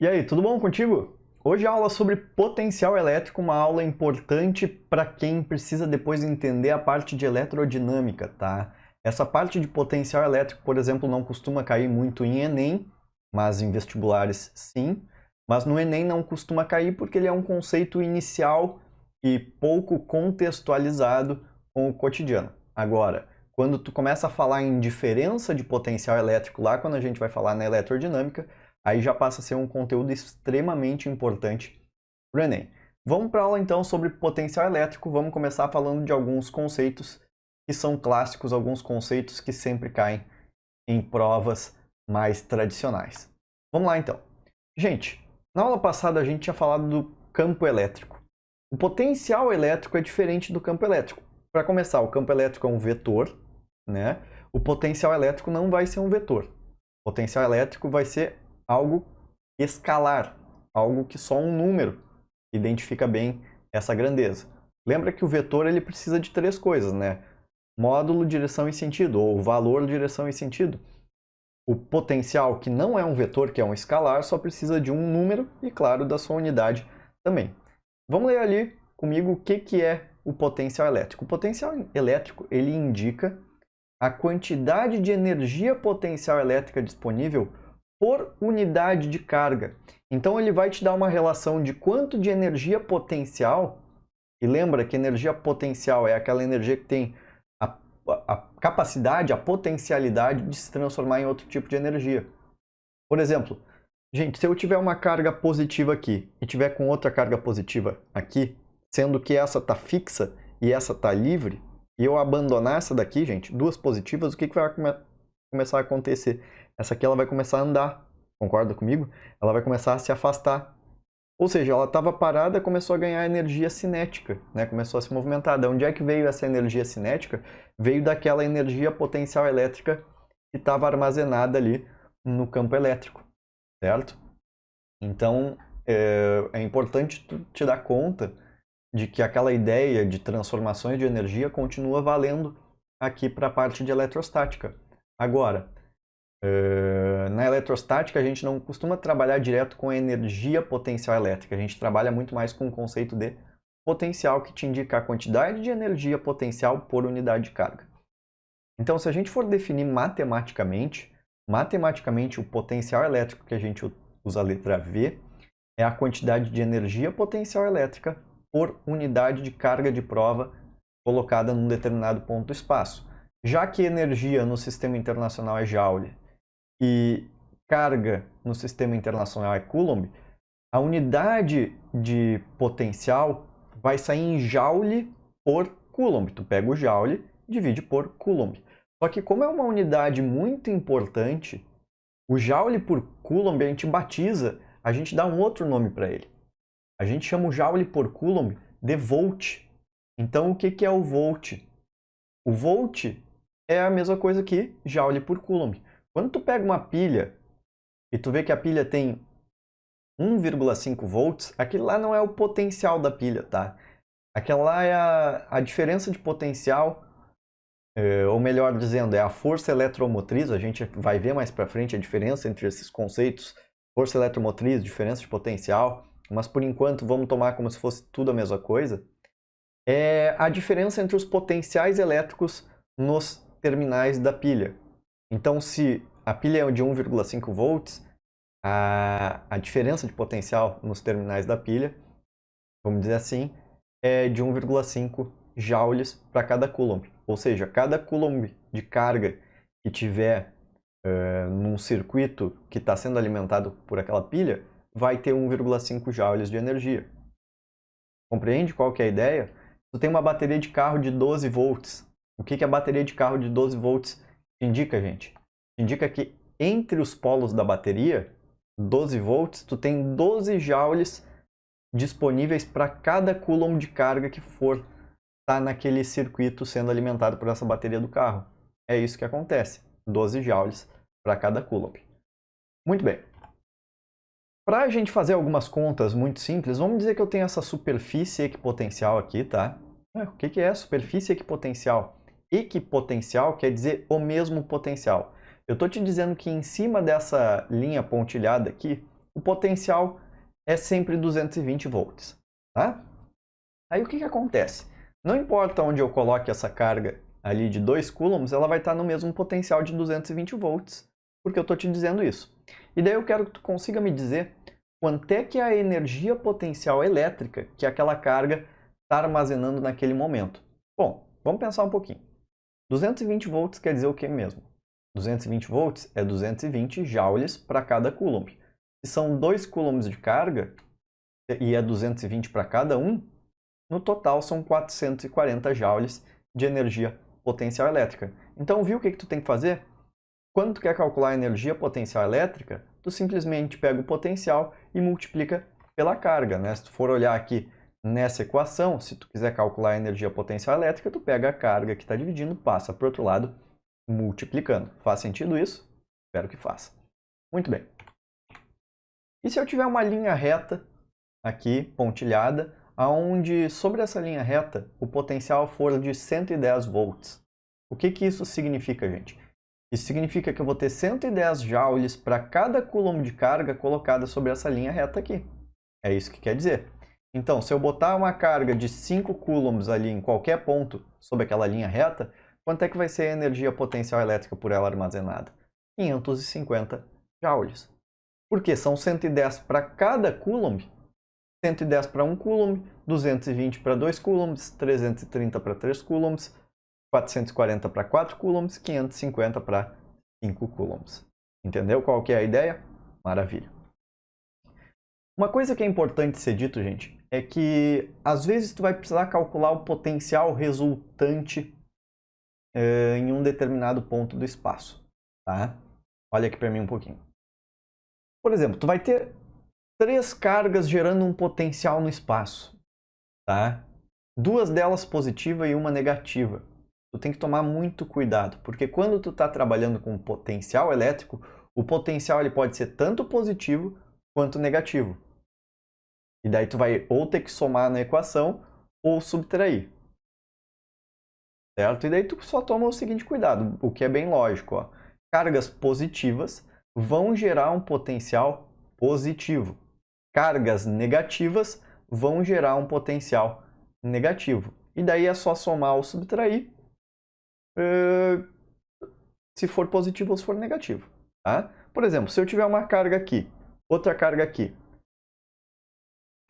E aí, tudo bom contigo? Hoje a aula sobre potencial elétrico, uma aula importante para quem precisa depois entender a parte de eletrodinâmica, tá? Essa parte de potencial elétrico, por exemplo, não costuma cair muito em Enem, mas em vestibulares sim. Mas no Enem não costuma cair porque ele é um conceito inicial e pouco contextualizado com o cotidiano. Agora, quando tu começa a falar em diferença de potencial elétrico lá, quando a gente vai falar na eletrodinâmica, aí já passa a ser um conteúdo extremamente importante para o Enem. Vamos para a aula então sobre potencial elétrico. Vamos começar falando de alguns conceitos que são clássicos, alguns conceitos que sempre caem em provas mais tradicionais. Vamos lá então. Gente, na aula passada a gente tinha falado do campo elétrico. O potencial elétrico é diferente do campo elétrico. Para começar, o campo elétrico é um vetor, né? O potencial elétrico não vai ser um vetor. O potencial elétrico vai ser algo escalar, algo que só um número identifica bem essa grandeza. Lembra que o vetor ele precisa de três coisas, né? Módulo, direção e sentido, ou valor, direção e sentido. O potencial, que não é um vetor, que é um escalar, só precisa de um número e, claro, da sua unidade também. Vamos ler ali comigo o que é o potencial elétrico. O potencial elétrico ele indica a quantidade de energia potencial elétrica disponível por unidade de carga. Então ele vai te dar uma relação de quanto de energia potencial, e lembra que energia potencial é aquela energia que tem a capacidade, a potencialidade de se transformar em outro tipo de energia. Por exemplo, gente, se eu tiver uma carga positiva aqui e tiver com outra carga positiva aqui, sendo que essa está fixa e essa está livre, e eu abandonar essa daqui, gente, duas positivas, o que vai começar a acontecer? Essa aqui ela vai começar a andar, concorda comigo? Ela vai começar a se afastar. Ou seja, ela estava parada e começou a ganhar energia cinética, né? Começou a se movimentar. De onde é que veio essa energia cinética? Veio daquela energia potencial elétrica que estava armazenada ali no campo elétrico, certo? Então, é importante tu te dar conta de que aquela ideia de transformações de energia continua valendo aqui para a parte de eletrostática. Agora, na eletrostática a gente não costuma trabalhar direto com energia potencial elétrica, a gente trabalha muito mais com o conceito de potencial, que te indica a quantidade de energia potencial por unidade de carga. Então, se a gente for definir matematicamente o potencial elétrico que a gente usa a letra V é a quantidade de energia potencial elétrica por unidade de carga de prova colocada num determinado ponto do espaço. Já que energia no sistema internacional é Joule e carga no sistema internacional é Coulomb, a unidade de potencial vai sair em Joule por Coulomb. Tu pega o Joule e divide por Coulomb. Só que como é uma unidade muito importante, o Joule por Coulomb a gente batiza, a gente dá um outro nome para ele. A gente chama o Joule por Coulomb de Volt. Então o que é o Volt? O Volt é a mesma coisa que Joule por Coulomb. Quando tu pega uma pilha e tu vê que a pilha tem 1,5 volts, aquele lá não é o potencial da pilha, tá? Aquela lá é a diferença de potencial, ou melhor dizendo, é a força eletromotriz. A gente vai ver mais para frente a diferença entre esses conceitos, força eletromotriz, diferença de potencial, mas por enquanto vamos tomar como se fosse tudo a mesma coisa. É a diferença entre os potenciais elétricos nos terminais da pilha. Então, se a pilha é de 1,5 volts, a diferença de potencial nos terminais da pilha, vamos dizer assim, é de 1,5 joules para cada coulomb. Ou seja, cada coulomb de carga que tiver num circuito que está sendo alimentado por aquela pilha, vai ter 1,5 joules de energia. Compreende qual que é a ideia? Tu tem uma bateria de carro de 12 volts. O que a bateria de carro de 12 volts indica, gente? Indica que entre os polos da bateria, 12 volts, tu tem 12 joules disponíveis para cada coulomb de carga que for estar naquele circuito sendo alimentado por essa bateria do carro. É isso que acontece, 12 joules para cada coulomb. Muito bem. Para a gente fazer algumas contas muito simples, vamos dizer que eu tenho essa superfície equipotencial aqui, tá? O que é superfície equipotencial? Equipotencial quer dizer o mesmo potencial. Eu estou te dizendo que em cima dessa linha pontilhada aqui, o potencial é sempre 220 volts, tá? Aí o que acontece? Não importa onde eu coloque essa carga ali de 2 coulombs, ela vai estar no mesmo potencial de 220 volts, porque eu estou te dizendo isso. E daí eu quero que tu consiga me dizer quanto é que é a energia potencial elétrica que aquela carga está armazenando naquele momento. Bom, vamos pensar um pouquinho. 220 volts quer dizer o que mesmo? 220 volts é 220 joules para cada coulomb. Se são 2 coulombs de carga e é 220 para cada um, no total são 440 joules de energia potencial elétrica. Então, viu o que tu tem que fazer? Quando tu quer calcular a energia potencial elétrica, tu simplesmente pega o potencial e multiplica pela carga, né? Se tu for olhar aqui nessa equação, se tu quiser calcular a energia potencial elétrica, tu pega a carga que está dividindo, passa para o outro lado, multiplicando. Faz sentido isso? Espero que faça. Muito bem. E se eu tiver uma linha reta aqui, pontilhada, aonde sobre essa linha reta o potencial for de 110 volts? O que isso significa, gente? Isso significa que eu vou ter 110 joules para cada coulomb de carga colocada sobre essa linha reta aqui. É isso que quer dizer. Então, se eu botar uma carga de 5 coulombs ali em qualquer ponto sobre aquela linha reta, quanto é que vai ser a energia potencial elétrica por ela armazenada? 550 joules. Porque são 110 para cada coulomb, 110 para 1 coulomb, 220 para 2 coulombs, 330 para 3 coulombs, 440 para 4 coulombs, 550 para 5 coulombs. Entendeu qual que é a ideia? Maravilha. Uma coisa que é importante ser dito, gente, é que às vezes tu vai precisar calcular o potencial resultante em um determinado ponto do espaço, tá? Olha aqui para mim um pouquinho. Por exemplo, tu vai ter 3 cargas gerando um potencial no espaço, tá? 2 delas positiva e uma negativa. Tu tem que tomar muito cuidado, porque quando tu está trabalhando com potencial elétrico, o potencial ele pode ser tanto positivo quanto negativo. E daí tu vai ou ter que somar na equação ou subtrair. Certo? E daí tu só toma o seguinte cuidado, o que é bem lógico, ó. Cargas positivas vão gerar um potencial positivo. Cargas negativas vão gerar um potencial negativo. E daí é só somar ou subtrair, se for positivo ou se for negativo. Tá? Por exemplo, se eu tiver uma carga aqui, outra carga aqui,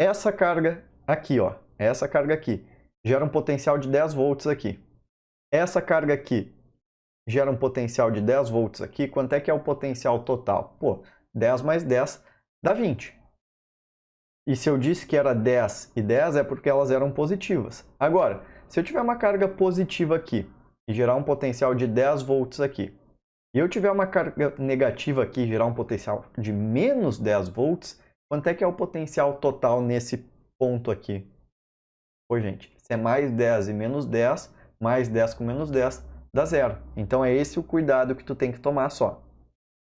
essa carga aqui, ó, essa carga aqui, gera um potencial de 10 volts aqui. Essa carga aqui gera um potencial de 10 volts aqui. Quanto é que é o potencial total? Pô, 10 mais 10 dá 20. E se eu disse que era 10 e 10 é porque elas eram positivas. Agora, se eu tiver uma carga positiva aqui e gerar um potencial de 10 volts aqui, e eu tiver uma carga negativa aqui e gerar um potencial de menos 10 volts, quanto é que é o potencial total nesse ponto aqui? Pô, gente, se é mais 10 e menos 10, mais 10 com menos 10, dá zero. Então é esse o cuidado que tu tem que tomar só.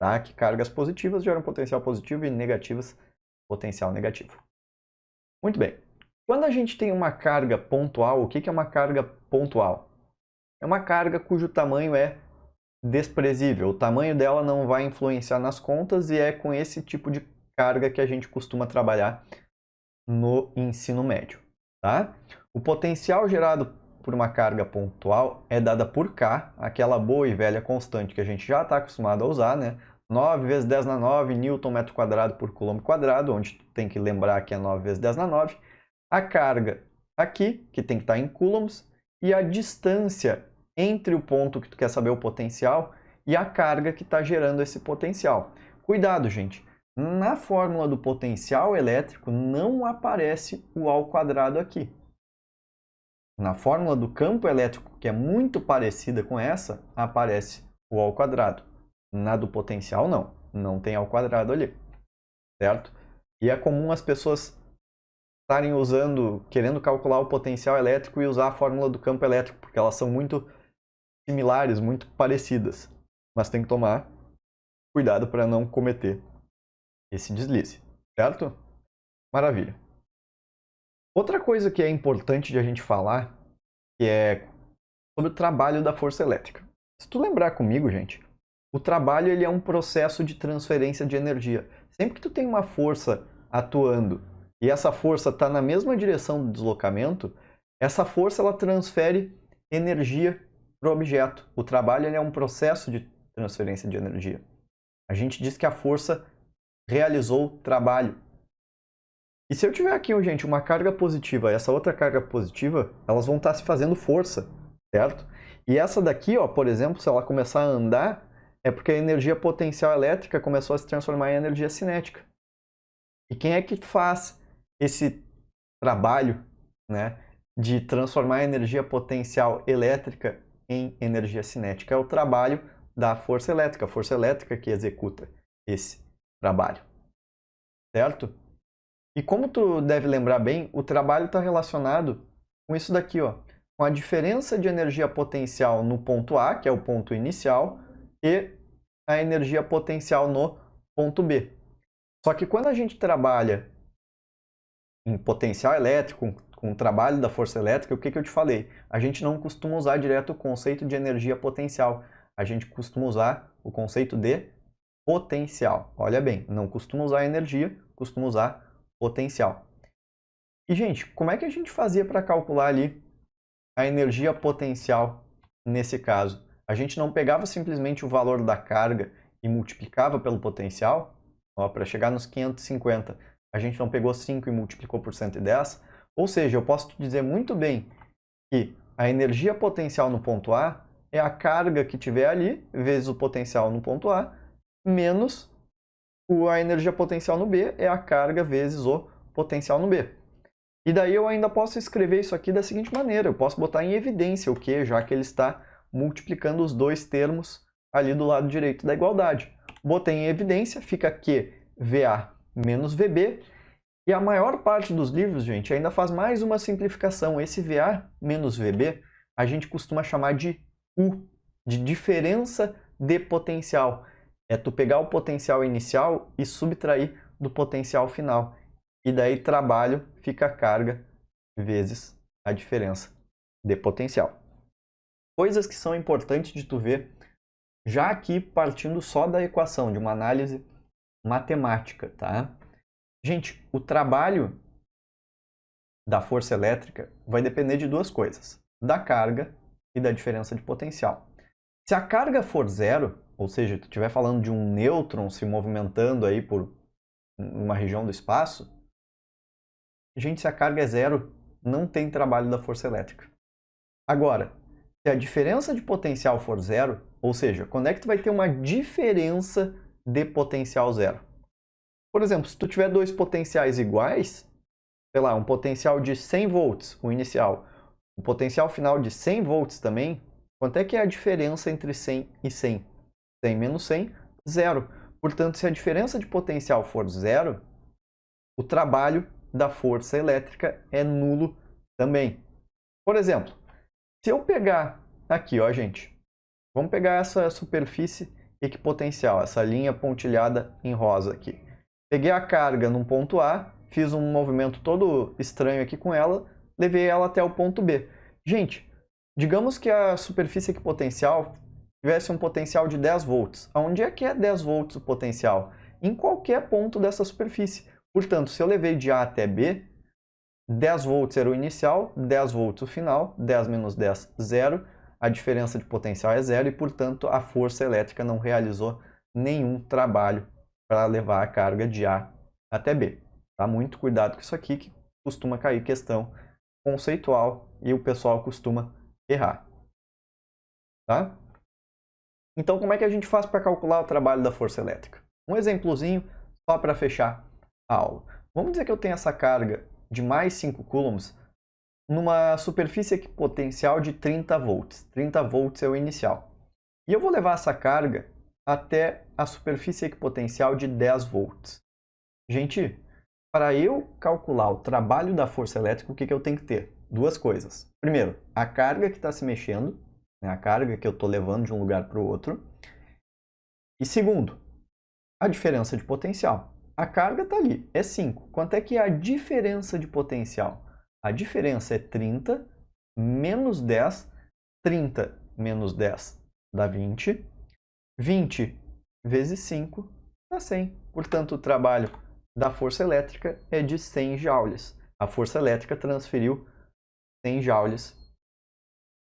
Tá? Que cargas positivas geram potencial positivo e negativas potencial negativo. Muito bem. Quando a gente tem uma carga pontual, o que é uma carga pontual? É uma carga cujo tamanho é desprezível. O tamanho dela não vai influenciar nas contas e é com esse tipo de carga que a gente costuma trabalhar no ensino médio. Tá? O potencial gerado por uma carga pontual é dada por K, aquela boa e velha constante que a gente já está acostumado a usar, né? 9 vezes 10 na 9 Newton metro quadrado por coulomb quadrado, onde tu tem que lembrar que é 9 vezes 10 na 9. A carga aqui, que tem que estar em coulombs, e a distância entre o ponto que tu quer saber o potencial e a carga que está gerando esse potencial. Cuidado, gente! Na fórmula do potencial elétrico não aparece o ao quadrado aqui. Na fórmula do campo elétrico, que é muito parecida com essa, aparece o ao quadrado. Na do potencial, não. Não tem ao quadrado ali. Certo? E é comum as pessoas estarem querendo calcular o potencial elétrico e usar a fórmula do campo elétrico, porque elas são muito similares, muito parecidas. Mas tem que tomar cuidado para não cometer esse deslize. Certo? Maravilha. Outra coisa que é importante de a gente falar, que é sobre o trabalho da força elétrica. Se tu lembrar comigo, gente, o trabalho ele é um processo de transferência de energia. Sempre que tu tem uma força atuando e essa força está na mesma direção do deslocamento, essa força ela transfere energia para o objeto. O trabalho ele é um processo de transferência de energia. A gente diz que a força realizou o trabalho. E se eu tiver aqui, gente, uma carga positiva e essa outra carga positiva, elas vão estar se fazendo força, certo? E essa daqui, ó, por exemplo, se ela começar a andar, é porque a energia potencial elétrica começou a se transformar em energia cinética. E quem é que faz esse trabalho, né, de transformar a energia potencial elétrica em energia cinética? É o trabalho da força elétrica que executa esse trabalho, certo? E como tu deve lembrar bem, o trabalho está relacionado com isso daqui, ó, com a diferença de energia potencial no ponto A, que é o ponto inicial, e a energia potencial no ponto B. Só que quando a gente trabalha em potencial elétrico, com o trabalho da força elétrica, o que eu te falei? A gente não costuma usar direto o conceito de energia potencial. A gente costuma usar o conceito de potencial. Olha bem, não costuma usar energia, costuma usar potencial. E, gente, como é que a gente fazia para calcular ali a energia potencial nesse caso? A gente não pegava simplesmente o valor da carga e multiplicava pelo potencial? Para chegar nos 550, a gente não pegou 5 e multiplicou por 110? Ou seja, eu posso te dizer muito bem que a energia potencial no ponto A é a carga que tiver ali, vezes o potencial no ponto A, menos a energia potencial no B é a carga vezes o potencial no B. E daí eu ainda posso escrever isso aqui da seguinte maneira, eu posso botar em evidência o que, já que ele está multiplicando os dois termos ali do lado direito da igualdade. Botei em evidência, fica Q VA menos VB, e a maior parte dos livros, gente, ainda faz mais uma simplificação. Esse VA menos VB, a gente costuma chamar de U, de diferença de potencial. É tu pegar o potencial inicial e subtrair do potencial final. E daí trabalho fica carga vezes a diferença de potencial. Coisas que são importantes de tu ver, já aqui partindo só da equação, de uma análise matemática, tá? Gente, o trabalho da força elétrica vai depender de duas coisas, da carga e da diferença de potencial. Se a carga for zero, ou seja, tu estiver falando de um nêutron se movimentando aí por uma região do espaço, gente, se a carga é zero, não tem trabalho da força elétrica. Agora, se a diferença de potencial for zero, ou seja, quando é que tu vai ter uma diferença de potencial zero? Por exemplo, se tu tiver dois potenciais iguais, sei lá, um potencial de 100 volts, o inicial, um potencial final de 100 volts também, quanto é que é a diferença entre 100 e 100? 100 menos 100, zero. Portanto, se a diferença de potencial for zero, o trabalho da força elétrica é nulo também. Por exemplo, se eu pegar aqui, ó, gente, vamos pegar essa superfície equipotencial, essa linha pontilhada em rosa aqui. Peguei a carga num ponto A, fiz um movimento todo estranho aqui com ela, levei ela até o ponto B. Gente, digamos que a superfície equipotencial tivesse um potencial de 10 volts. Aonde é que é 10 volts o potencial? Em qualquer ponto dessa superfície. Portanto, se eu levei de A até B, 10 volts era o inicial, 10 volts o final, 10 menos 10, 0. A diferença de potencial é zero e, portanto, a força elétrica não realizou nenhum trabalho para levar a carga de A até B. Tá? Muito cuidado com isso aqui, que costuma cair questão conceitual e o pessoal costuma errar. Tá? Então, como é que a gente faz para calcular o trabalho da força elétrica? Um exemplozinho só para fechar a aula. Vamos dizer que eu tenho essa carga de mais 5 coulombs numa superfície equipotencial de 30 volts. 30 volts é o inicial. E eu vou levar essa carga até a superfície equipotencial de 10 volts. Gente, para eu calcular o trabalho da força elétrica, o que eu tenho que ter? Duas coisas. Primeiro, a carga que está se mexendo, né, a carga que eu estou levando de um lugar para o outro. E segundo, a diferença de potencial. A carga está ali, é 5. Quanto é que é a diferença de potencial? A diferença é 30 menos 10. 30 menos 10 dá 20. 20 vezes 5 está 100. Portanto, o trabalho da força elétrica é de 100 joules. A força elétrica transferiu 100 joules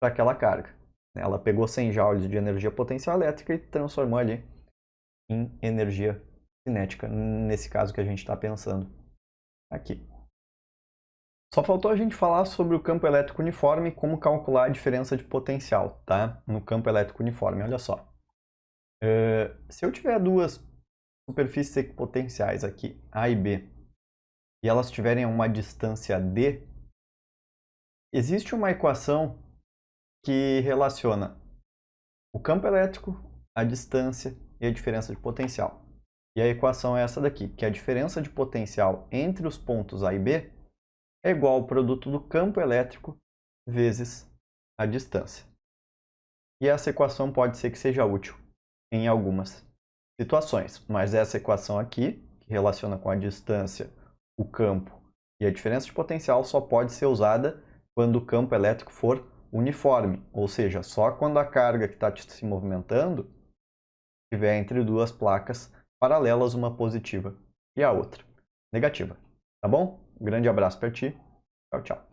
para aquela carga. Ela pegou 100 joules de energia potencial elétrica e transformou ali em energia cinética, nesse caso que a gente está pensando aqui. Só faltou a gente falar sobre o campo elétrico uniforme e como calcular a diferença de potencial, tá? No campo elétrico uniforme, olha só. Se eu tiver duas superfícies equipotenciais aqui, A e B, e elas tiverem uma distância D, existe uma equação que relaciona o campo elétrico, a distância e a diferença de potencial. E a equação é essa daqui, que a diferença de potencial entre os pontos A e B é igual ao produto do campo elétrico vezes a distância. E essa equação pode ser que seja útil em algumas situações, mas essa equação aqui, que relaciona com a distância, o campo e a diferença de potencial, só pode ser usada quando o campo elétrico for uniforme, ou seja, só quando a carga que está se movimentando estiver entre duas placas paralelas, uma positiva e a outra negativa. Tá bom? Um grande abraço para ti. Tchau, tchau.